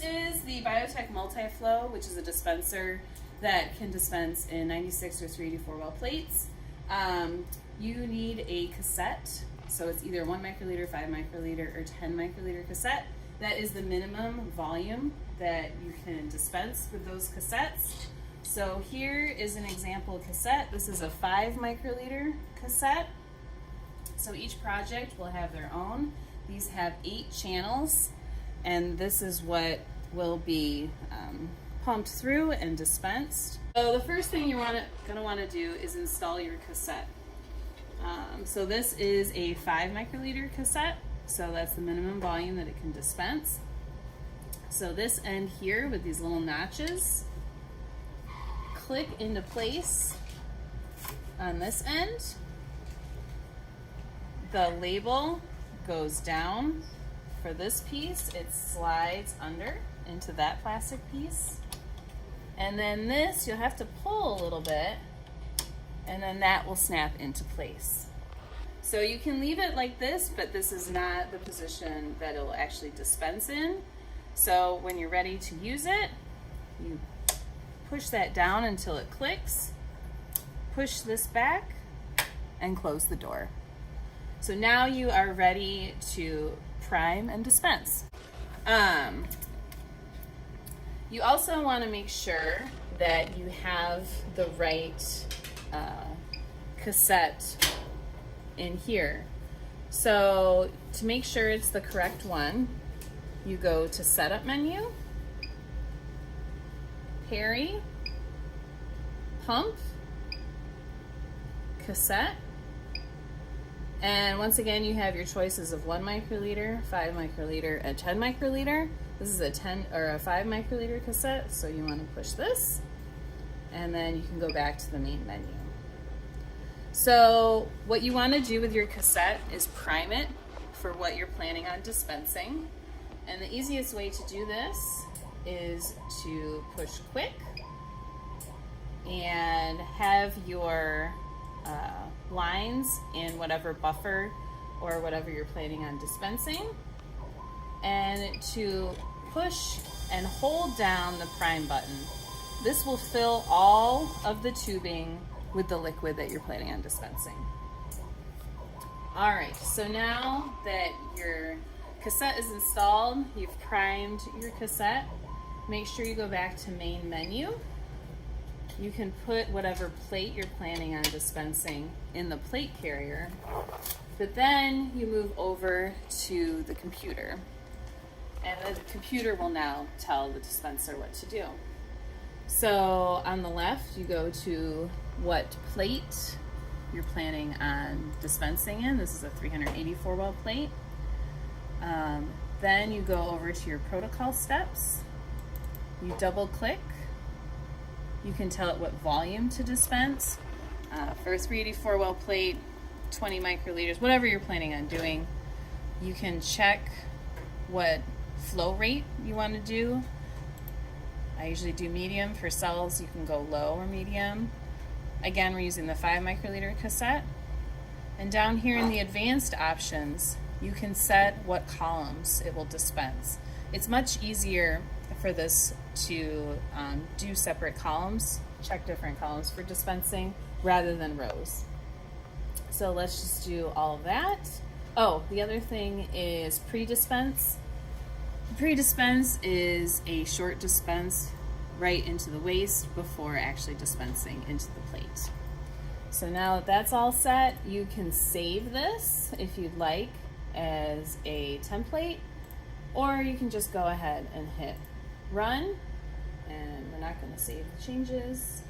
is the BioTek MultiFlo, which is a dispenser that can dispense in 96 or 384 well plates. You need a cassette, so it's either 1 microliter, 5 microliter, or 10 microliter cassette. That is the minimum volume that you can dispense with those cassettes. So here is an example cassette. This is a 5 microliter cassette. So each project will have their own. These have 8 channels, and this is what will be pumped through and dispensed. So the first thing you're gonna wanna do is install your cassette. So this is a 5 microliter cassette, so that's the minimum volume that it can dispense. So this end here with these little notches click into place on this end. The label goes down for this piece. It slides under into that plastic piece. And then this, you'll have to pull a little bit, and then that will snap into place. So you can leave it like this, but this is not the position that it'll actually dispense in. So when you're ready to use it, you push that down until it clicks, push this back, and close the door. So now you are ready to prime and dispense. You also want to make sure that you have the right cassette in here. So to make sure it's the correct one, you go to Setup menu, Parry, Pump, Cassette, and once again you have your choices of 1 microliter, 5 microliter, and 10 microliter. This is a 10 or a 5 microliter cassette, so you want to push this, and then you can go back to the main menu. So what you want to do with your cassette is prime it for what you're planning on dispensing. And the easiest way to do this is to push quick and have your lines in whatever buffer or whatever you're planning on dispensing, and to push and hold down the prime button. This will fill all of the tubing with the liquid that you're planning on dispensing. All right, so now that your cassette is installed, you've primed your cassette, make sure you go back to main menu. You can put whatever plate you're planning on dispensing in the plate carrier, but then you move over to the computer, and the computer will now tell the dispenser what to do. So on the left, you go to what plate you're planning on dispensing in. This is a 384 well plate. Then you go over to your protocol steps. You double click. You can tell it what volume to dispense. For a 384 well plate, 20 microliters, whatever you're planning on doing. You can check what flow rate you want to do. I usually do medium. For cells, you can go low or medium. Again, we're using the 5 microliter cassette. And down here in the advanced options, you can set what columns it will dispense. It's much easier for this to do separate columns, check different columns for dispensing rather than rows. So let's just do all of that. Oh, the other thing is pre-dispense. Pre-dispense is a short dispense right into the waste before actually dispensing into the plate. So now that that's all set, you can save this if you'd like as a template, or you can just go ahead and hit run, and we're not going to save the changes.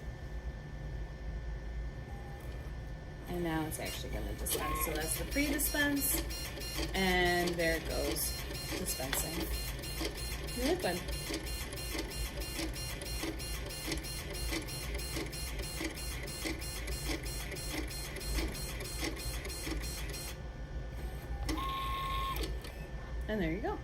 And now it's actually going to dispense. So that's the pre-dispense, and there it goes, dispensing the liquid. And there you go.